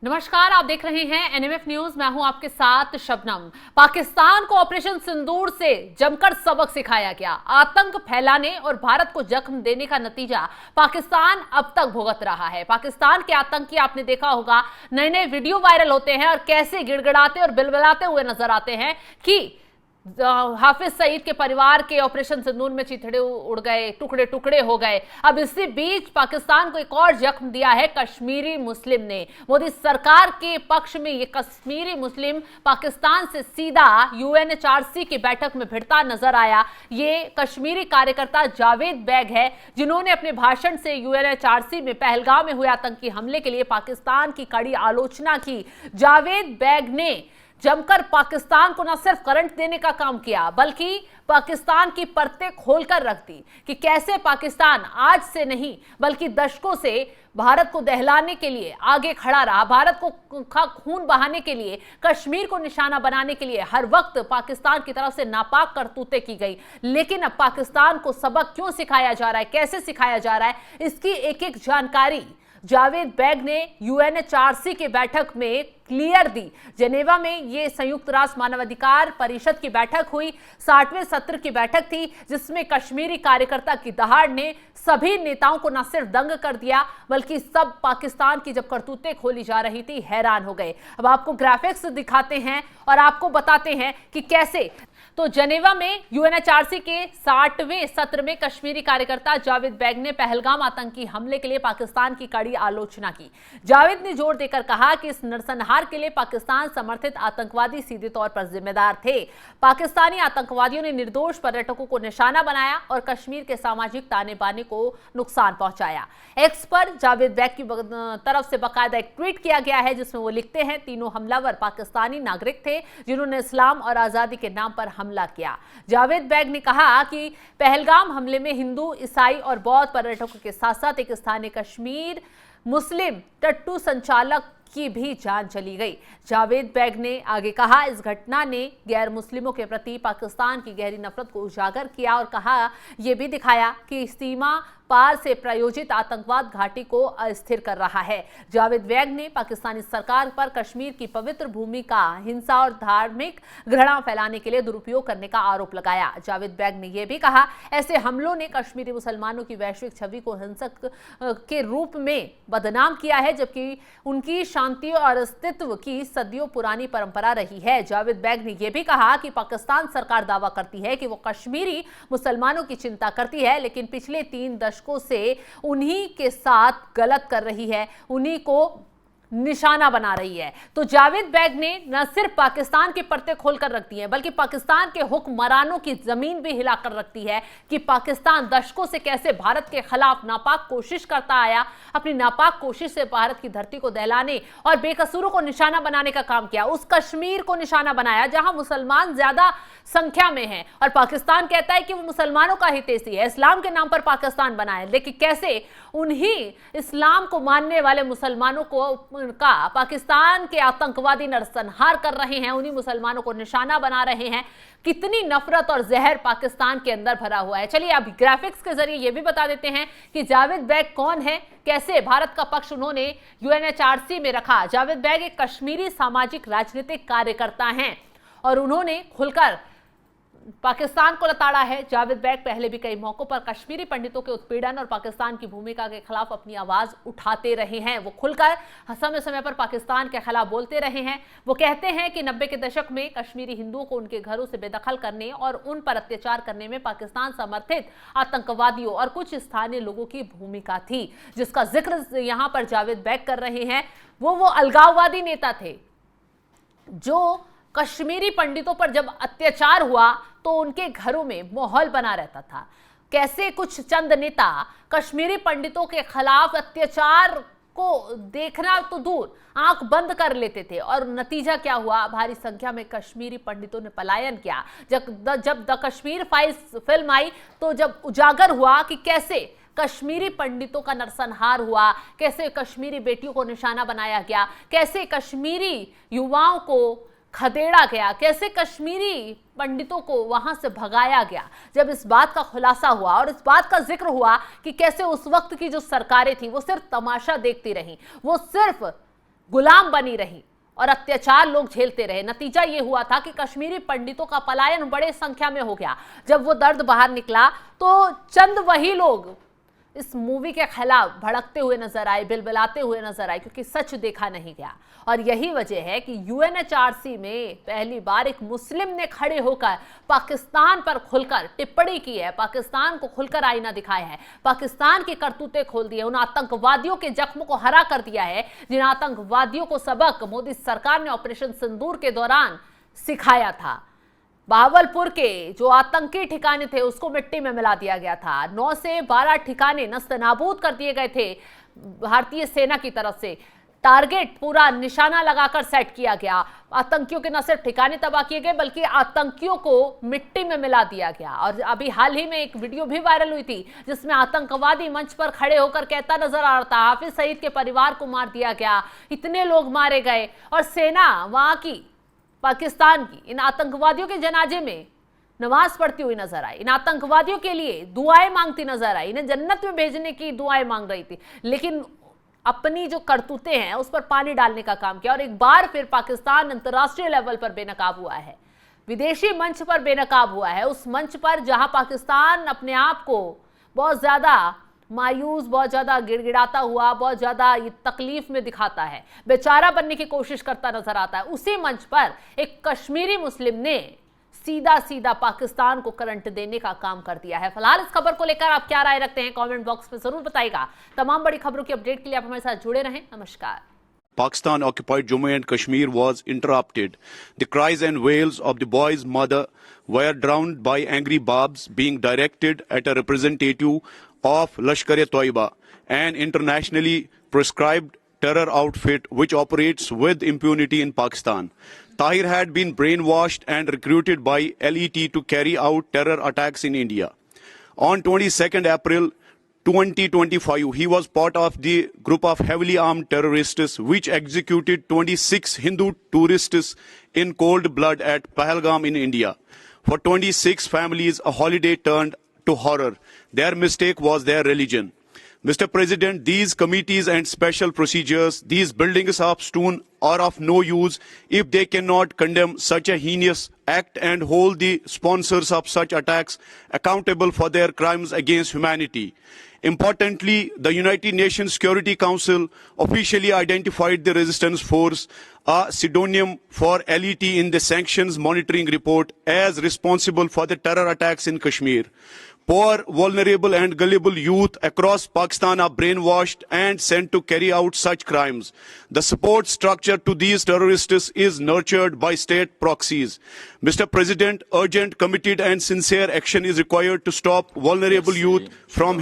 नमस्कार, आप देख रहे हैं एनएमएफ न्यूज। मैं हूं आपके साथ शबनम। पाकिस्तान को ऑपरेशन सिंदूर से जमकर सबक सिखाया गया। आतंक फैलाने और भारत को जख्म देने का नतीजा पाकिस्तान अब तक भुगत रहा है। पाकिस्तान के आतंकी आपने देखा होगा, नए नए वीडियो वायरल होते हैं और कैसे गिड़गिड़ाते और बिलबिलाते हुए नजर आते हैं कि हाफिज सईद के परिवार के ऑपरेशन सिंदूर में चिथड़े उड़ गए, टुकड़े टुकड़े हो गए। अब इसी बीच पाकिस्तान को एक और जख्म दिया है कश्मीरी मुस्लिम ने। मोदी सरकार के पक्ष में ये कश्मीरी मुस्लिम पाकिस्तान से सीधा यूएनएचआरसी की बैठक में भिड़ता नजर आया। ये कश्मीरी कार्यकर्ता जावेद बैग है, जिन्होंने अपने भाषण से यूएनएचआरसी में पहलगाम में हुए आतंकी हमले के लिए पाकिस्तान की कड़ी आलोचना की। जावेद बैग ने जमकर पाकिस्तान को न सिर्फ करंट देने का काम किया, बल्कि पाकिस्तान की परतें खोलकर रख दी कि कैसे पाकिस्तान आज से नहीं बल्कि दशकों से भारत को दहलाने के लिए आगे खड़ा रहा, भारत को खून बहाने के लिए, कश्मीर को निशाना बनाने के लिए हर वक्त पाकिस्तान की तरफ से नापाक करतूतें की गई। लेकिन अब पाकिस्तान को सबक क्यों सिखाया जा रहा है, कैसे सिखाया जा रहा है, इसकी एक एक जानकारी जावेद बैग ने यूएनएचआरसी की बैठक में क्लियर दी। जेनेवा में ये संयुक्त राष्ट्र मानवाधिकार परिषद की बैठक हुई, 60वें सत्र की बैठक थी, जिसमें कश्मीरी कार्यकर्ता की दहाड़ ने सभी नेताओं को न सिर्फ दंग कर दिया, बल्कि सब पाकिस्तान की जब करतूतें खोली जा रही थी हैरान हो गए। अब आपको ग्राफिक्स दिखाते हैं और आपको बताते हैं कि कैसे। तो जेनेवा में यूएनएचआरसी के 60वें सत्र में कश्मीरी कार्यकर्ता जावेद बैग ने पहलगाम आतंकी हमले के लिए पाकिस्तान की कड़ी आलोचना की। जावेद ने जोर देकर कहा कि इस नरसंहार के लिए पाकिस्तान समर्थित आतंकवादी सीधे तौर पर जिम्मेदार थे। पाकिस्तानी आतंकवादियों ने निर्दोष पर्यटकों को निशाना बनाया और कश्मीर के सामाजिक ताने बाने को नुकसान पहुंचाया। एक्स पर जावेद बैग की तरफ से बाकायदा एक ट्वीट किया गया है, जिसमें वो लिखते हैं, तीनों हमलावर पाकिस्तानी नागरिक थे जिन्होंने इस्लाम और आजादी के नाम पर हमला किया। जावेद बैग ने कहा कि पहलगाम हमले में हिंदू, ईसाई और बौद्ध पर्यटकों के साथ साथ एक स्थानीय कश्मीर मुस्लिम टट्टू संचालक की भी जान चली गई। जावेद बैग ने आगे कहा, इस घटना ने गैर मुस्लिमों के प्रति पाकिस्तान की गहरी नफरत को उजागर किया और कहा, यह भी दिखाया कि सीमा पार से प्रायोजित आतंकवाद घाटी को अस्थिर कर रहा है। जावेद बैग ने पाकिस्तानी सरकार पर कश्मीर की पवित्र भूमि का हिंसा और धार्मिक घृणा फैलाने के लिए दुरुपयोग करने का आरोप लगाया। जावेद बैग ने यह भी कहा, ऐसे हमलों ने कश्मीरी मुसलमानों की वैश्विक छवि को हिंसक के रूप में बदनाम किया है, जबकि उनकी शांति और अस्तित्व की सदियों पुरानी परंपरा रही है। जावेद बैग ने यह भी कहा कि पाकिस्तान सरकार दावा करती है कि वो कश्मीरी मुसलमानों की चिंता करती है, लेकिन पिछले 3 दशकों से उन्हीं के साथ गलत कर रही है, उन्हीं को निशाना बना रही है। तो जावेद बैग ने न सिर्फ पाकिस्तान की परतें खोलकर रख दी हैं, बल्कि पाकिस्तान के हुक्मरानों की जमीन भी हिलाकर रखती है कि पाकिस्तान दशकों से कैसे भारत के खिलाफ नापाक कोशिश करता आया, अपनी नापाक कोशिश से भारत की धरती को दहलाने और बेकसूरों को निशाना बनाने का काम किया। उस कश्मीर को निशाना बनाया जहां मुसलमान ज्यादा संख्या में हैं और पाकिस्तान कहता है कि वो मुसलमानों का हितैषी है, इस्लाम के नाम पर पाकिस्तान बनाया। लेकिन कैसे उन्हीं इस्लाम को मानने वाले मुसलमानों को का पाकिस्तान के आतंकवादी नरसंहार कर रहे हैं, उन्हीं मुसलमानों को निशाना बना रहे हैं। कितनी नफरत और जहर पाकिस्तान के अंदर भरा हुआ है। चलिए अब ग्राफिक्स के जरिए यह भी बता देते हैं कि जावेद बैग कौन है, कैसे भारत का पक्ष उन्होंने यूएनएचआरसी में रखा। जावेद बैग एक कश्मीरी सामाजिक राजनीतिक कार्यकर्ता हैं और उन्होंने खुलकर पाकिस्तान को लताड़ा है। जावेद बैग पहले भी कई मौकों पर कश्मीरी पंडितों के उत्पीड़न और पाकिस्तान की भूमिका के खिलाफ अपनी आवाज उठाते रहे हैं। वो खुलकर समय समय पर पाकिस्तान के खिलाफ बोलते रहे हैं। वो कहते हैं कि 90 के दशक में कश्मीरी हिंदुओं को उनके घरों से बेदखल करने और उन पर अत्याचार करने में पाकिस्तान समर्थित आतंकवादियों और कुछ स्थानीय लोगों की भूमिका थी, जिसका जिक्र यहां पर जावेद बैग कर रहे हैं। वो अलगाववादी नेता थे जो कश्मीरी पंडितों पर जब अत्याचार हुआ तो उनके घरों में माहौल बना रहता था। कैसे कुछ चंद नेता कश्मीरी पंडितों के खिलाफ अत्याचार को देखना तो दूर, आंख बंद कर लेते थे और नतीजा क्या हुआ, भारी संख्या में कश्मीरी पंडितों ने पलायन किया। जब द कश्मीर फाइल्स फिल्म आई तो जब उजागर हुआ कि कैसे कश्मीरी पंडितों का नरसंहार हुआ, कैसे कश्मीरी बेटियों को निशाना बनाया गया, कैसे कश्मीरी युवाओं को खदेड़ा गया, कैसे कश्मीरी पंडितों को वहां से भगाया गया। जब इस बात का खुलासा हुआ और इस बात का जिक्र हुआ कि कैसे उस वक्त की जो सरकारें थी वो सिर्फ तमाशा देखती रहीं, वो सिर्फ गुलाम बनी रही और अत्याचार लोग झेलते रहे। नतीजा ये हुआ था कि कश्मीरी पंडितों का पलायन बड़े संख्या में हो गया। जब वो दर्द बाहर निकला तो चंद वही लोग इस मूवी के खिलाफ भड़कते हुए नजर आए, बिलबिलाते हुए नजर आए, क्योंकि सच देखा नहीं गया। और यही वजह है कि यूएनएचआरसी में पहली बार एक मुस्लिम ने खड़े होकर पाकिस्तान पर खुलकर टिप्पणी की है, पाकिस्तान को खुलकर आईना दिखाया है, पाकिस्तान की करतूतें खोल दी है, उन आतंकवादियों के जख्म को हरा कर दिया है जिन आतंकवादियों को सबक मोदी सरकार ने ऑपरेशन सिंदूर के दौरान सिखाया था। बहावलपुर के जो आतंकी ठिकाने थे उसको मिट्टी में मिला दिया गया था। 9 से 12 ठिकाने नस्तनाबूद कर दिए गए थे भारतीय सेना की तरफ से। टारगेट पूरा निशाना लगाकर सेट किया गया। आतंकियों के न सिर्फ ठिकाने तबाह किए गए बल्कि आतंकियों को मिट्टी में मिला दिया गया। और अभी हाल ही में एक वीडियो भी वायरल हुई थी जिसमें आतंकवादी मंच पर खड़े होकर कहता नजर आ रहा था, हाफिज सईद के परिवार को मार दिया गया, इतने लोग मारे गए। और सेना वहां की पाकिस्तान की इन आतंकवादियों के जनाजे में नमाज पढ़ती हुई नजर आई, इन आतंकवादियों के लिए दुआएं मांगती नजर आई, इन्हें जन्नत में भेजने की दुआएं मांग रही थी। लेकिन अपनी जो करतूतें हैं उस पर पानी डालने का काम किया और एक बार फिर पाकिस्तान अंतर्राष्ट्रीय लेवल पर बेनकाब हुआ है, विदेशी मंच पर बेनकाब हुआ है। उस मंच पर जहां पाकिस्तान अपने आप को बहुत ज्यादा मायूस, बहुत ज्यादा गिड़गिड़ाता हुआ, बहुत ज्यादा तकलीफ में दिखाता है, बेचारा बनने की कोशिश करता नजर आता है, उसी मंच पर एक कश्मीरी मुस्लिम ने सीधा सीधा पाकिस्तान को करंट देने का काम कर दिया है। फिलहाल इस खबर को लेकर आप क्या राय रखते हैं कमेंट बॉक्स में जरूर बताइएगा। तमाम बड़ी खबरों की अपडेट के लिए आप हमारे साथ जुड़े रहें। नमस्कार। Pakistan occupied Jammu and Kashmir was interrupted. The cries and wails of the boy's mother were drowned by angry barbs being directed at a representative of Lashkar-e-Toiba, an internationally prescribed terror outfit which operates with impunity in Pakistan. Tahir had been brainwashed and recruited by LET to carry out terror attacks in India. On 22nd April 2025, he was part of the group of heavily armed terrorists which executed 26 Hindu tourists in cold blood at Pahalgam in India. For 26 families, a holiday turned to horror. Their mistake was their religion. Mr. President, these committees and special procedures, these buildings of stone are of no use if they cannot condemn such a heinous act and hold the sponsors of such attacks accountable for their crimes against humanity. Importantly, the United Nations Security Council officially identified the resistance force, a pseudonym for LET in the sanctions monitoring report, as responsible for the terror attacks in Kashmir. Poor, vulnerable and gullible youth across Pakistan are brainwashed and sent to carry out such crimes. The support structure to these terrorists is nurtured by state proxies. Mr. President, urgent, committed and sincere action is required to stop vulnerable youth from